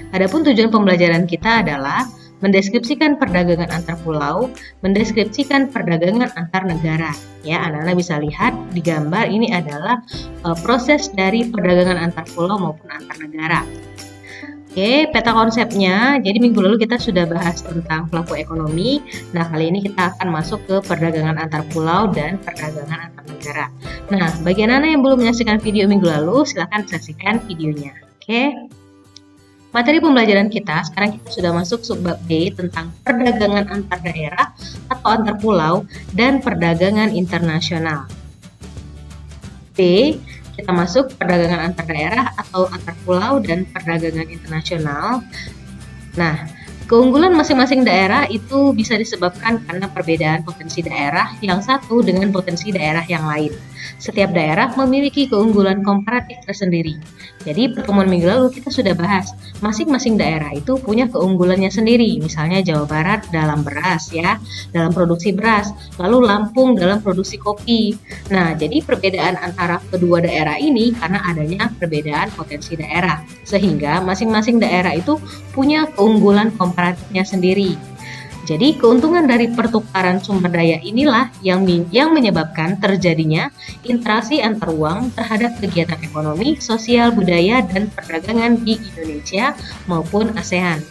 Adapun tujuan pembelajaran kita adalah mendeskripsikan perdagangan antar pulau, mendeskripsikan perdagangan antar negara. Ya, anak-anak bisa lihat di gambar ini adalah proses dari perdagangan antar pulau maupun antar negara. Oke, peta konsepnya. Jadi minggu lalu kita sudah bahas tentang pelaku ekonomi. Nah, kali ini kita akan masuk ke perdagangan antar pulau dan perdagangan antar negara. Nah, bagi anak-anak yang belum menyaksikan video minggu lalu, silahkan saksikan videonya. Oke. Materi pembelajaran kita, sekarang kita sudah masuk subbab B tentang perdagangan antar daerah atau antar pulau dan perdagangan internasional. B, kita masuk perdagangan antar daerah atau antar pulau dan perdagangan internasional. Nah, keunggulan masing-masing daerah itu bisa disebabkan karena perbedaan potensi daerah yang satu dengan potensi daerah yang lain. Setiap daerah memiliki keunggulan komparatif tersendiri. Jadi pertemuan minggu lalu kita sudah bahas, masing-masing daerah itu punya keunggulannya sendiri. Misalnya Jawa Barat dalam beras ya, dalam produksi beras, lalu Lampung dalam produksi kopi. Nah, jadi perbedaan antara kedua daerah ini karena adanya perbedaan potensi daerah. Sehingga masing-masing daerah itu punya keunggulan komparatifnya sendiri. Jadi keuntungan dari pertukaran sumber daya inilah yang menyebabkan terjadinya interaksi antar uang terhadap kegiatan ekonomi, sosial, budaya, dan perdagangan di Indonesia maupun ASEAN.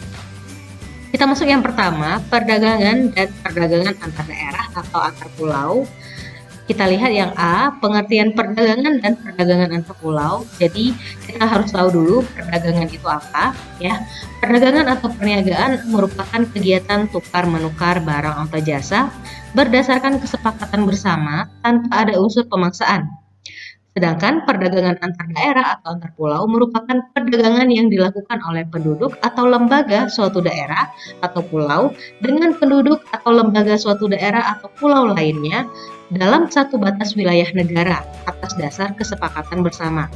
Kita masuk yang pertama, perdagangan dan perdagangan antar daerah atau antar pulau. Kita lihat yang A, pengertian perdagangan dan perdagangan antar pulau. Jadi kita harus tahu dulu perdagangan itu apa ya. Perdagangan atau perniagaan merupakan kegiatan tukar-menukar barang atau jasa berdasarkan kesepakatan bersama tanpa ada unsur pemaksaan. Sedangkan perdagangan antar daerah atau antar pulau merupakan perdagangan yang dilakukan oleh penduduk atau lembaga suatu daerah atau pulau dengan penduduk atau lembaga suatu daerah atau pulau lainnya dalam satu batas wilayah negara atas dasar kesepakatan bersama.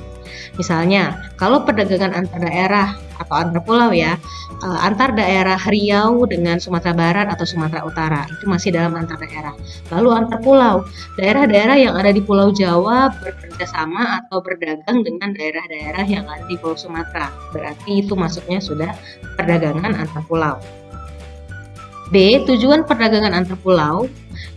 Misalnya, kalau perdagangan antar daerah atau antar pulau ya, antar daerah Riau dengan Sumatera Barat atau Sumatera Utara, itu masih dalam antar daerah. Lalu antar pulau, daerah-daerah yang ada di Pulau Jawa bekerjasama atau berdagang dengan daerah-daerah yang ada di Pulau Sumatera. Berarti itu masuknya sudah perdagangan antar pulau. B. Tujuan perdagangan antar pulau.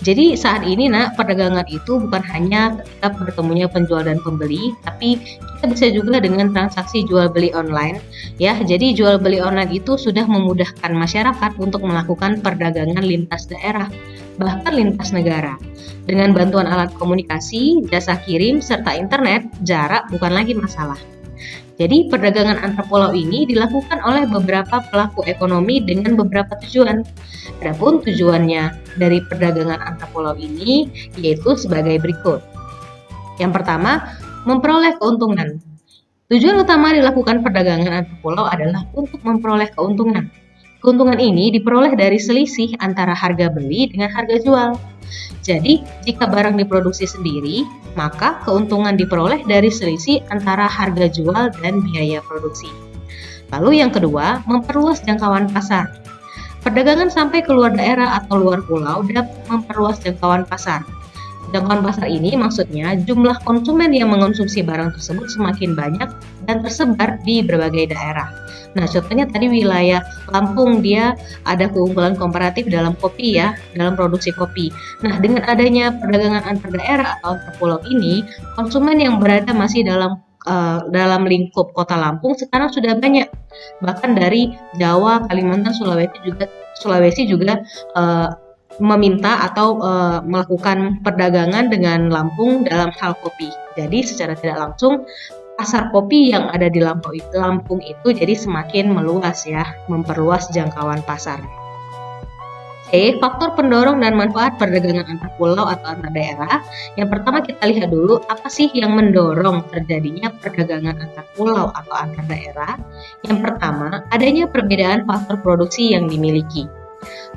Jadi saat ini perdagangan itu bukan hanya ketika bertemunya penjual dan pembeli, tapi kita bisa juga dengan transaksi jual beli online ya. Jadi jual beli online itu sudah memudahkan masyarakat untuk melakukan perdagangan lintas daerah, bahkan lintas negara. Dengan bantuan alat komunikasi, jasa kirim, serta internet, jarak bukan lagi masalah. Jadi perdagangan antar pulau ini dilakukan oleh beberapa pelaku ekonomi dengan beberapa tujuan. Adapun tujuannya dari perdagangan antar pulau ini yaitu sebagai berikut. Yang pertama, memperoleh keuntungan. Tujuan utama dilakukan perdagangan antar pulau adalah untuk memperoleh keuntungan. Keuntungan ini diperoleh dari selisih antara harga beli dengan harga jual. Jadi, jika barang diproduksi sendiri, maka keuntungan diperoleh dari selisih antara harga jual dan biaya produksi. Lalu yang kedua, memperluas jangkauan pasar. Perdagangan sampai ke luar daerah atau luar pulau dapat memperluas jangkauan pasar. Jangkauan pasar ini maksudnya jumlah konsumen yang mengonsumsi barang tersebut semakin banyak dan tersebar di berbagai daerah. Nah, contohnya tadi wilayah Lampung dia ada keunggulan komparatif dalam kopi ya, dalam produksi kopi. Nah, dengan adanya perdagangan antar daerah atau antar pulau ini, konsumen yang berada masih dalam lingkup kota Lampung sekarang sudah banyak. Bahkan dari Jawa, Kalimantan, Sulawesi juga meminta atau melakukan perdagangan dengan Lampung dalam hal kopi. Jadi secara tidak langsung pasar kopi yang ada di Lampung itu jadi semakin meluas ya, memperluas jangkauan pasar. C. Faktor pendorong dan manfaat perdagangan antar pulau atau antar daerah. Yang pertama kita lihat dulu apa sih yang mendorong terjadinya perdagangan antar pulau atau antar daerah. Yang pertama, adanya perbedaan faktor produksi yang dimiliki.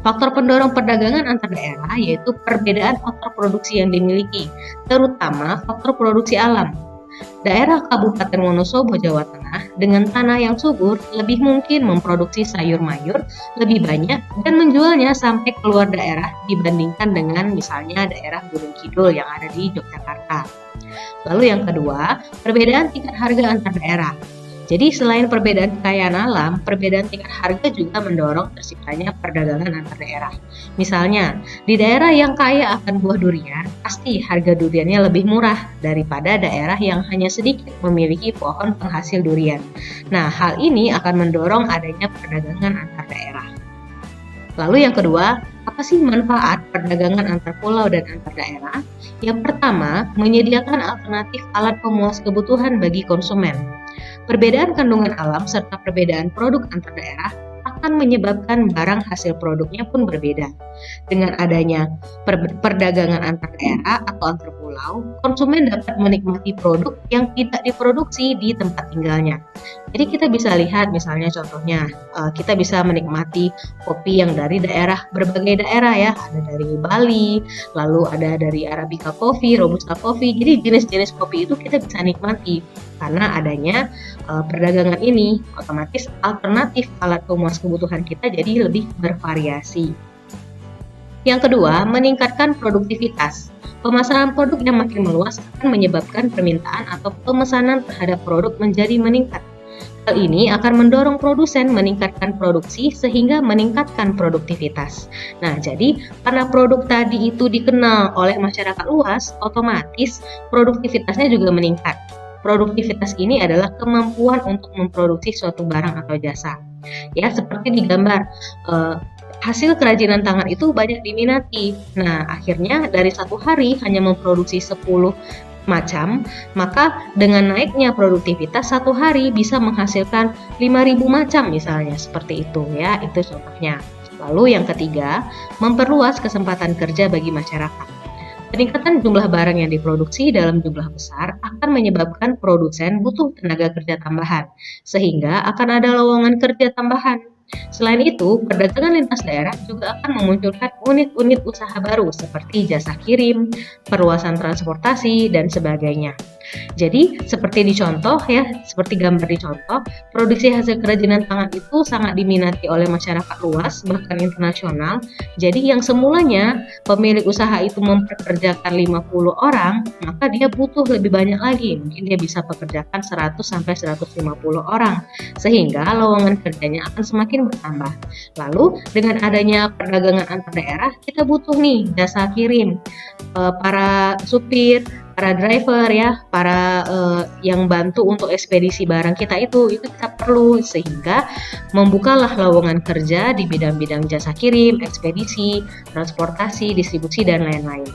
Faktor pendorong perdagangan antar daerah yaitu perbedaan faktor produksi yang dimiliki, terutama faktor produksi alam. Daerah Kabupaten Wonosobo, Jawa Tengah dengan tanah yang subur lebih mungkin memproduksi sayur mayur lebih banyak dan menjualnya sampai keluar daerah dibandingkan dengan misalnya daerah Gunung Kidul yang ada di Yogyakarta. Lalu yang kedua, perbedaan tingkat harga antar daerah. Jadi selain perbedaan kekayaan alam, perbedaan tingkat harga juga mendorong terciptanya perdagangan antar daerah. Misalnya, di daerah yang kaya akan buah durian, pasti harga duriannya lebih murah daripada daerah yang hanya sedikit memiliki pohon penghasil durian. Nah, hal ini akan mendorong adanya perdagangan antar daerah. Lalu yang kedua, apa sih manfaat perdagangan antar pulau dan antar daerah? Yang pertama, menyediakan alternatif alat pemuas kebutuhan bagi konsumen. Perbedaan kandungan alam serta perbedaan produk antar daerah akan menyebabkan barang hasil produknya pun berbeda. Dengan adanya perdagangan antar daerah atau antar pulau, konsumen dapat menikmati produk yang tidak diproduksi di tempat tinggalnya. Jadi kita bisa lihat misalnya contohnya, kita bisa menikmati kopi yang dari berbagai daerah ya, ada dari Bali, lalu ada dari Arabica Coffee, Robusta Coffee. Jadi jenis-jenis kopi itu kita bisa nikmati karena adanya perdagangan ini, otomatis alternatif alat pemuas kebutuhan kita jadi lebih bervariasi. Yang kedua, meningkatkan produktivitas. Pemasaran produk yang makin meluas akan menyebabkan permintaan atau pemesanan terhadap produk menjadi meningkat. Hal ini akan mendorong produsen meningkatkan produksi sehingga meningkatkan produktivitas. Nah, jadi karena produk tadi itu dikenal oleh masyarakat luas, otomatis produktivitasnya juga meningkat. Produktivitas ini adalah kemampuan untuk memproduksi suatu barang atau jasa. Ya, seperti di gambar, hasil kerajinan tangan itu banyak diminati. Nah, akhirnya dari satu hari hanya memproduksi 10 macam, maka dengan naiknya produktivitas satu hari bisa menghasilkan 5.000 macam misalnya, seperti itu ya, itu contohnya. Lalu yang ketiga, memperluas kesempatan kerja bagi masyarakat. Peningkatan jumlah barang yang diproduksi dalam jumlah besar akan menyebabkan produsen butuh tenaga kerja tambahan, sehingga akan ada lowongan kerja tambahan. Selain itu, perdagangan lintas daerah juga akan memunculkan unit-unit usaha baru seperti jasa kirim, perluasan transportasi, dan sebagainya. Jadi, seperti di contoh ya, seperti gambar di contoh, produksi hasil kerajinan tangan itu sangat diminati oleh masyarakat luas, bahkan internasional. Jadi, yang semulanya pemilik usaha itu mempekerjakan 50 orang, maka dia butuh lebih banyak lagi. Mungkin dia bisa pekerjakan 100-150 orang, sehingga lowongan kerjanya akan semakin bertambah. Lalu, dengan adanya perdagangan antar daerah, kita butuh nih jasa kirim, para supir, para driver ya, para yang bantu untuk ekspedisi barang kita itu kita perlu, sehingga membukalah lowongan kerja di bidang-bidang jasa kirim, ekspedisi, transportasi, distribusi, dan lain-lain.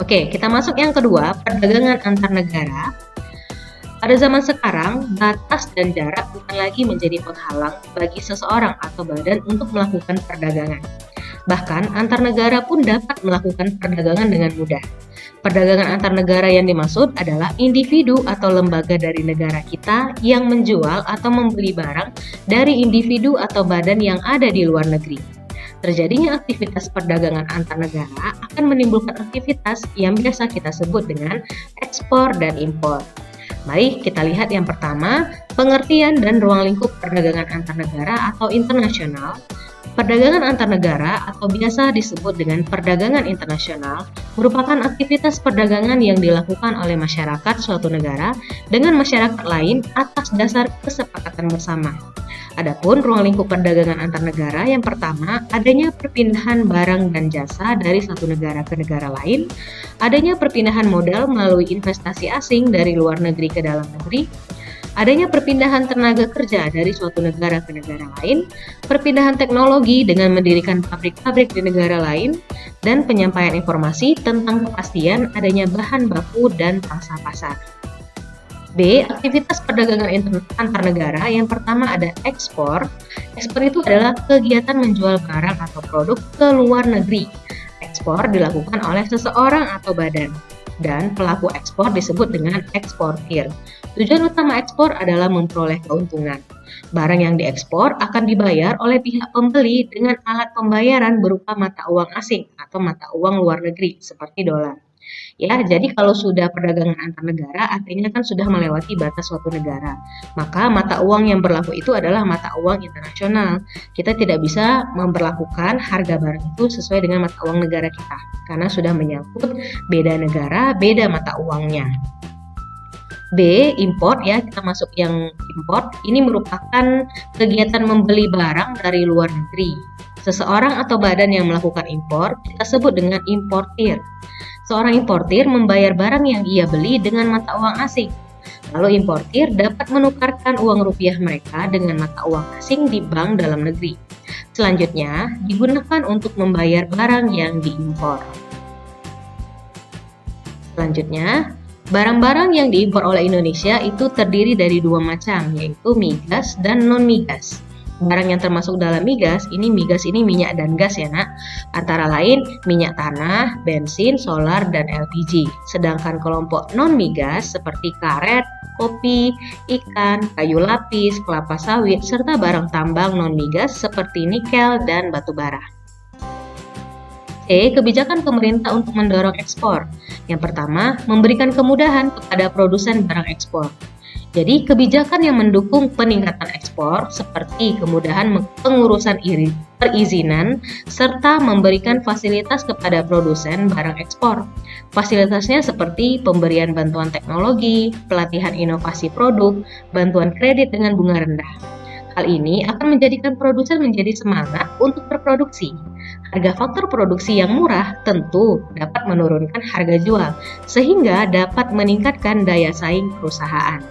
Oke, kita masuk yang kedua, perdagangan antar negara. Pada zaman sekarang, batas dan jarak bukan lagi menjadi penghalang bagi seseorang atau badan untuk melakukan perdagangan. Bahkan, antar negara pun dapat melakukan perdagangan dengan mudah. Perdagangan antar negara yang dimaksud adalah individu atau lembaga dari negara kita yang menjual atau membeli barang dari individu atau badan yang ada di luar negeri. Terjadinya aktivitas perdagangan antar negara akan menimbulkan aktivitas yang biasa kita sebut dengan ekspor dan impor. Mari kita lihat yang pertama, pengertian dan ruang lingkup perdagangan antar negara atau internasional. Perdagangan antar negara atau biasa disebut dengan perdagangan internasional merupakan aktivitas perdagangan yang dilakukan oleh masyarakat suatu negara dengan masyarakat lain atas dasar kesepakatan bersama. Adapun ruang lingkup perdagangan antar negara yang pertama, adanya perpindahan barang dan jasa dari satu negara ke negara lain, adanya perpindahan modal melalui investasi asing dari luar negeri ke dalam negeri, adanya perpindahan tenaga kerja dari suatu negara ke negara lain, perpindahan teknologi dengan mendirikan pabrik-pabrik di negara lain, dan penyampaian informasi tentang kepastian adanya bahan baku dan pangsa pasar. B. Aktivitas perdagangan antar negara. Yang pertama ada ekspor. Ekspor itu adalah kegiatan menjual barang atau produk ke luar negeri. Ekspor dilakukan oleh seseorang atau badan, dan pelaku ekspor disebut dengan eksportir. Tujuan utama ekspor adalah memperoleh keuntungan. Barang yang diekspor akan dibayar oleh pihak pembeli dengan alat pembayaran berupa mata uang asing atau mata uang luar negeri seperti dolar. Ya, jadi kalau sudah perdagangan antar negara artinya kan sudah melewati batas suatu negara. Maka mata uang yang berlaku itu adalah mata uang internasional. Kita tidak bisa memperlakukan harga barang itu sesuai dengan mata uang negara kita karena sudah menyangkut beda negara, beda mata uangnya. B. Import, ya, kita masuk yang import. Ini merupakan kegiatan membeli barang dari luar negeri. Seseorang atau badan yang melakukan impor kita sebut dengan importir. Seorang importir membayar barang yang ia beli dengan mata uang asing. Lalu importir dapat menukarkan uang rupiah mereka dengan mata uang asing di bank dalam negeri. Selanjutnya, digunakan untuk membayar barang yang diimpor. Selanjutnya, barang-barang yang diimpor oleh Indonesia itu terdiri dari dua macam, yaitu migas dan non-migas. Barang yang termasuk dalam migas ini minyak dan gas ya nak, antara lain minyak tanah, bensin, solar, dan LPG. Sedangkan kelompok non-migas seperti karet, kopi, ikan, kayu lapis, kelapa sawit, serta barang tambang non-migas seperti nikel dan batu bara. C. Kebijakan pemerintah untuk mendorong ekspor. Yang pertama, memberikan kemudahan kepada produsen barang ekspor. Jadi, kebijakan yang mendukung peningkatan ekspor seperti kemudahan pengurusan perizinan serta memberikan fasilitas kepada produsen barang ekspor. Fasilitasnya seperti pemberian bantuan teknologi, pelatihan inovasi produk, bantuan kredit dengan bunga rendah. Hal ini akan menjadikan produsen menjadi semangat untuk berproduksi. Harga faktor produksi yang murah tentu dapat menurunkan harga jual, sehingga dapat meningkatkan daya saing perusahaan.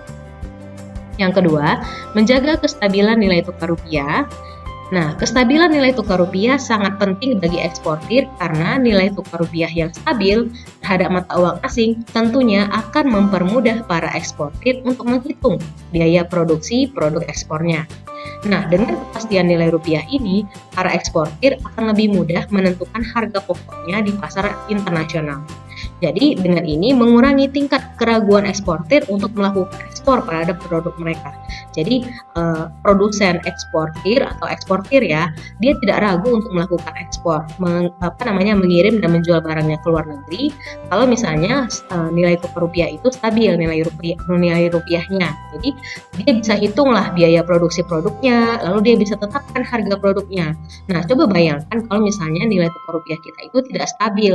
Yang kedua, menjaga kestabilan nilai tukar rupiah. Nah, kestabilan nilai tukar rupiah sangat penting bagi eksportir karena nilai tukar rupiah yang stabil terhadap mata uang asing tentunya akan mempermudah para eksportir untuk menghitung biaya produksi produk ekspornya. Nah, dengan kepastian nilai rupiah ini, para eksportir akan lebih mudah menentukan harga pokoknya di pasar internasional. Jadi, dengan ini mengurangi tingkat keraguan eksportir untuk melakukan ekspor terhadap produk mereka. Jadi, produsen eksportir atau eksportir ya, dia tidak ragu untuk melakukan ekspor, mengirim dan menjual barangnya ke luar negeri. Kalau misalnya nilai tukar rupiah itu stabil, nilai rupiahnya. Jadi, dia bisa hitunglah biaya produksi produknya, lalu dia bisa tetapkan harga produknya. Nah, coba bayangkan kalau misalnya nilai tukar rupiah kita itu tidak stabil.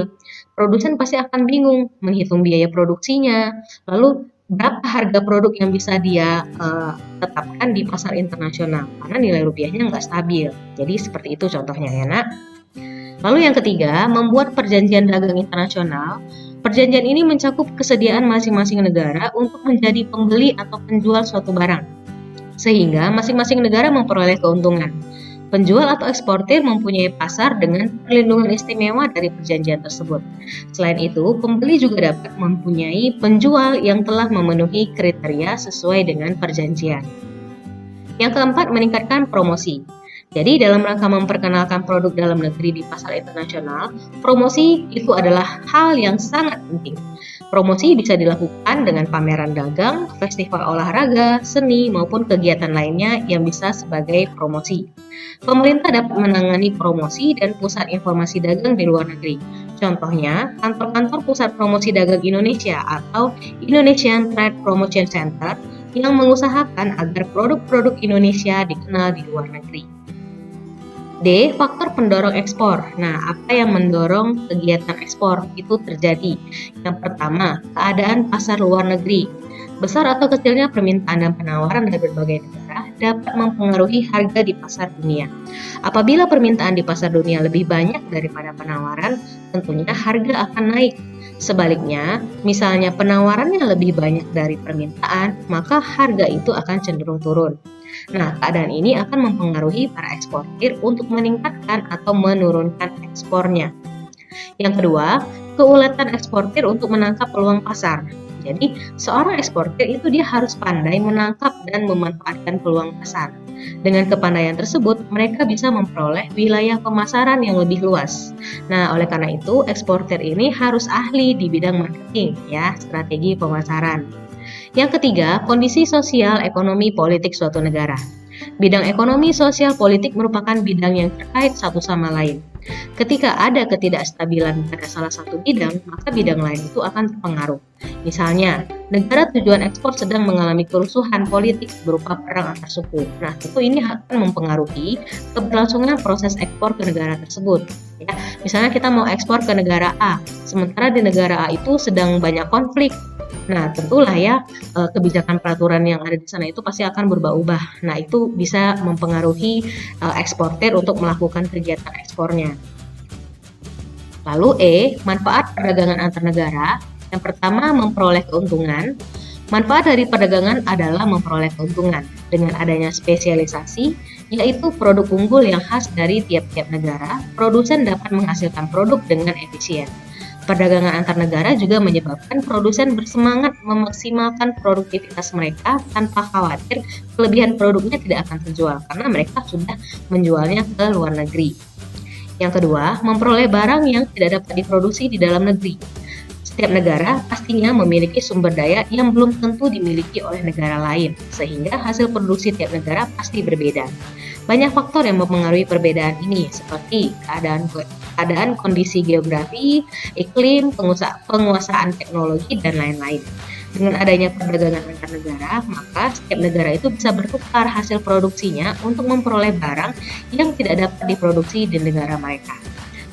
Produsen pasti akan bingung menghitung biaya produksinya, lalu berapa harga produk yang bisa dia tetapkan di pasar internasional karena nilai rupiahnya nggak stabil. Jadi seperti itu contohnya ya nak. Lalu yang ketiga, membuat perjanjian dagang internasional. Perjanjian ini mencakup kesediaan masing-masing negara untuk menjadi pembeli atau penjual suatu barang, sehingga masing-masing negara memperoleh keuntungan. Penjual atau eksportir mempunyai pasar dengan perlindungan istimewa dari perjanjian tersebut. Selain itu, pembeli juga dapat mempunyai penjual yang telah memenuhi kriteria sesuai dengan perjanjian. Yang keempat, meningkatkan promosi. Jadi, dalam rangka memperkenalkan produk dalam negeri di pasar internasional, promosi itu adalah hal yang sangat penting. Promosi bisa dilakukan dengan pameran dagang, festival olahraga, seni, maupun kegiatan lainnya yang bisa sebagai promosi. Pemerintah dapat menangani promosi dan pusat informasi dagang di luar negeri. Contohnya, kantor-kantor pusat promosi dagang Indonesia atau Indonesian Trade Promotion Center yang mengusahakan agar produk-produk Indonesia dikenal di luar negeri. D. Faktor pendorong ekspor. Nah, apa yang mendorong kegiatan ekspor itu terjadi? Yang pertama, keadaan pasar luar negeri. Besar atau kecilnya permintaan dan penawaran dari berbagai negara dapat mempengaruhi harga di pasar dunia. Apabila permintaan di pasar dunia lebih banyak daripada penawaran, tentunya harga akan naik. Sebaliknya, misalnya penawarannya lebih banyak dari permintaan, maka harga itu akan cenderung turun. Nah, keadaan ini akan mempengaruhi para eksportir untuk meningkatkan atau menurunkan ekspornya. Yang kedua, keuletan eksportir untuk menangkap peluang pasar. Jadi, seorang eksportir itu dia harus pandai menangkap dan memanfaatkan peluang pasar. Dengan kepandaian tersebut, mereka bisa memperoleh wilayah pemasaran yang lebih luas. Nah, oleh karena itu, eksportir ini harus ahli di bidang marketing, ya, strategi pemasaran. Yang ketiga, kondisi sosial, ekonomi, politik suatu negara. Bidang ekonomi, sosial, politik merupakan bidang yang terkait satu sama lain. Ketika ada ketidakstabilan pada salah satu bidang, maka bidang lain itu akan terpengaruh. Misalnya, negara tujuan ekspor sedang mengalami kerusuhan politik berupa perang antar suku. Nah, tentu ini akan mempengaruhi keberlangsungan proses ekspor ke negara tersebut. Ya, misalnya kita mau ekspor ke negara A, sementara di negara A itu sedang banyak konflik. Nah, tentulah ya, kebijakan peraturan yang ada di sana itu pasti akan berubah-ubah. Nah, itu bisa mempengaruhi eksportir untuk melakukan kegiatan ekspornya. Lalu manfaat perdagangan antar negara. Yang pertama, memperoleh keuntungan. Manfaat dari perdagangan adalah memperoleh keuntungan dengan adanya spesialisasi, yaitu produk unggul yang khas dari tiap-tiap negara. Produsen dapat menghasilkan produk dengan efisien. Perdagangan antar negara juga menyebabkan produsen bersemangat memaksimalkan produktivitas mereka tanpa khawatir kelebihan produknya tidak akan terjual karena mereka sudah menjualnya ke luar negeri. Yang kedua, memperoleh barang yang tidak dapat diproduksi di dalam negeri. Setiap negara pastinya memiliki sumber daya yang belum tentu dimiliki oleh negara lain, sehingga hasil produksi tiap negara pasti berbeda. Banyak faktor yang mempengaruhi perbedaan ini, seperti keadaan kondisi geografi, iklim, penguasaan teknologi, dan lain-lain. Dengan adanya perdagangan antar negara, maka setiap negara itu bisa bertukar hasil produksinya untuk memperoleh barang yang tidak dapat diproduksi di negara mereka.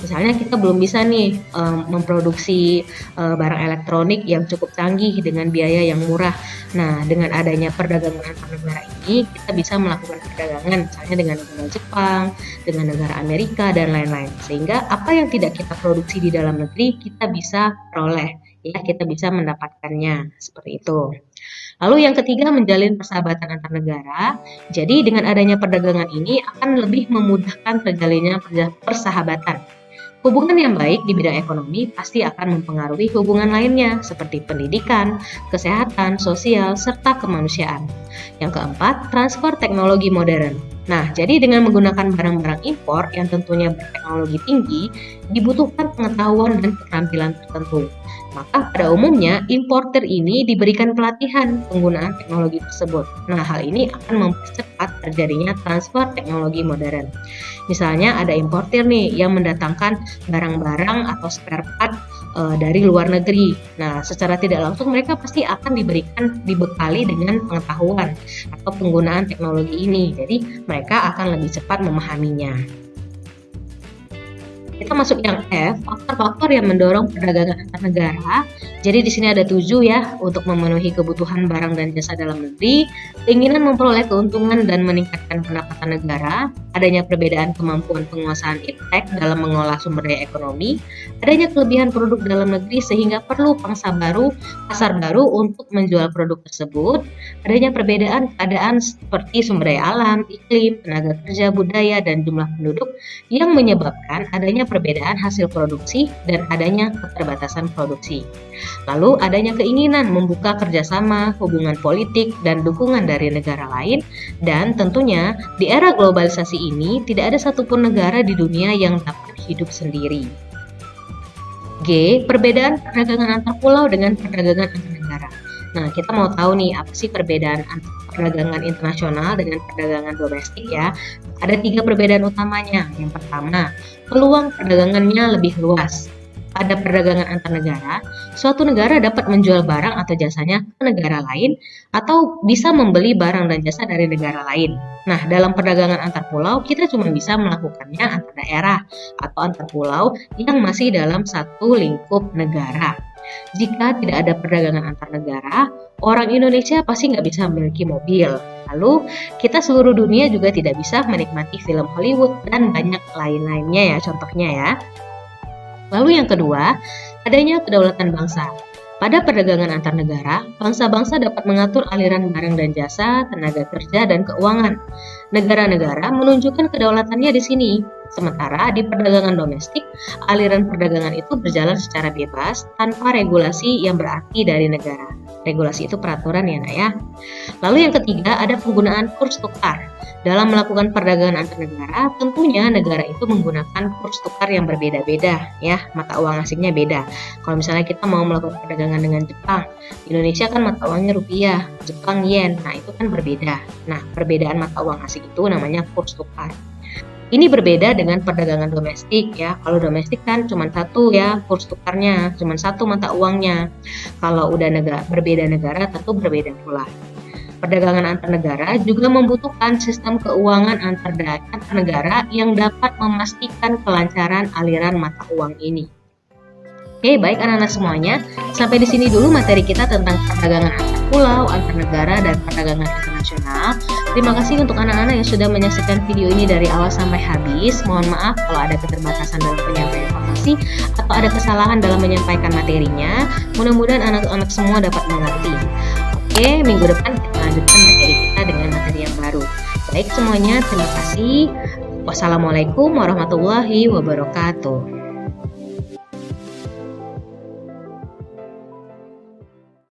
Misalnya kita belum bisa nih memproduksi barang elektronik yang cukup canggih dengan biaya yang murah. Nah, dengan adanya perdagangan antar negara ini, kita bisa melakukan perdagangan misalnya dengan negara Jepang, dengan negara Amerika, dan lain-lain. Sehingga apa yang tidak kita produksi di dalam negeri, kita bisa peroleh. Ya, kita bisa mendapatkannya seperti itu. Lalu yang ketiga, menjalin persahabatan antar negara. Jadi dengan adanya perdagangan ini akan lebih memudahkan terjalinnya persahabatan. Hubungan yang baik di bidang ekonomi pasti akan mempengaruhi hubungan lainnya seperti pendidikan, kesehatan, sosial, serta kemanusiaan. Yang keempat, transfer teknologi modern. Nah, jadi dengan menggunakan barang-barang impor yang tentunya berteknologi tinggi, dibutuhkan pengetahuan dan keterampilan tertentu. Maka pada umumnya importer ini diberikan pelatihan penggunaan teknologi tersebut. Nah, hal ini akan mempercepat terjadinya transfer teknologi modern. Misalnya ada importer nih yang mendatangkan barang-barang atau spare part dari luar negeri. Nah, secara tidak langsung mereka pasti akan dibekali dengan pengetahuan atau penggunaan teknologi ini. Jadi mereka akan lebih cepat memahaminya. Kita masuk yang F, faktor-faktor yang mendorong perdagangan antar negara. Jadi di sini ada 7 ya, untuk memenuhi kebutuhan barang dan jasa dalam negeri, keinginan memperoleh keuntungan dan meningkatkan pendapatan negara, adanya perbedaan kemampuan penguasaan iptek dalam mengolah sumber daya ekonomi, adanya kelebihan produk dalam negeri sehingga perlu pangsa baru, pasar baru untuk menjual produk tersebut, adanya perbedaan keadaan seperti sumber daya alam, iklim, tenaga kerja, budaya, dan jumlah penduduk yang menyebabkan adanya perbedaan hasil produksi dan adanya keterbatasan produksi. Lalu adanya keinginan membuka kerjasama, hubungan politik, dan dukungan dari negara lain, dan tentunya di era globalisasi ini tidak ada satupun negara di dunia yang dapat hidup sendiri. G. Perbedaan perdagangan antar pulau dengan perdagangan antar negara. Nah, kita mau tahu nih apa sih perbedaan antara perdagangan internasional dengan perdagangan domestik ya. Ada 3 perbedaan utamanya. Yang pertama, peluang perdagangannya lebih luas. Pada perdagangan antar negara, suatu negara dapat menjual barang atau jasanya ke negara lain atau bisa membeli barang dan jasa dari negara lain. Nah, dalam perdagangan antar pulau, kita cuma bisa melakukannya antar daerah atau antar pulau yang masih dalam satu lingkup negara. Jika tidak ada perdagangan antar negara, orang Indonesia pasti nggak bisa memiliki mobil. Lalu, kita seluruh dunia juga tidak bisa menikmati film Hollywood dan banyak lain-lainnya ya, contohnya ya. Lalu yang kedua, adanya kedaulatan bangsa. Pada perdagangan antar negara, bangsa-bangsa dapat mengatur aliran barang dan jasa, tenaga kerja, dan keuangan. Negara-negara menunjukkan kedaulatannya di sini. Sementara di perdagangan domestik, aliran perdagangan itu berjalan secara bebas tanpa regulasi yang berarti dari negara. Regulasi itu peraturan ya, Nak ya. Lalu yang ketiga, ada penggunaan kurs tukar. Dalam melakukan perdagangan antar negara, tentunya negara itu menggunakan kurs tukar yang berbeda-beda ya, mata uang asingnya beda. Kalau misalnya kita mau melakukan perdagangan dengan Jepang, Indonesia kan mata uangnya rupiah, Jepang yen, nah itu kan berbeda. Nah, perbedaan mata uang asing itu namanya kurs tukar. Ini berbeda dengan perdagangan domestik ya. Kalau domestik kan cuma satu ya kurs tukarnya, cuma satu mata uangnya. Kalau udah berbeda negara tentu berbeda pula. Perdagangan antar negara juga membutuhkan sistem keuangan antar negara yang dapat memastikan kelancaran aliran mata uang ini. Oke, baik anak-anak semuanya. Sampai di sini dulu materi kita tentang perdagangan antar pulau, antar negara, dan perdagangan internasional. Terima kasih untuk anak-anak yang sudah menyaksikan video ini dari awal sampai habis. Mohon maaf kalau ada keterbatasan dalam penyampaian informasi atau ada kesalahan dalam menyampaikan materinya. Mudah-mudahan anak-anak semua dapat mengerti. Oke, minggu depan kita lanjutkan materi kita dengan materi yang baru. Baik semuanya, terima kasih. Wassalamualaikum warahmatullahi wabarakatuh.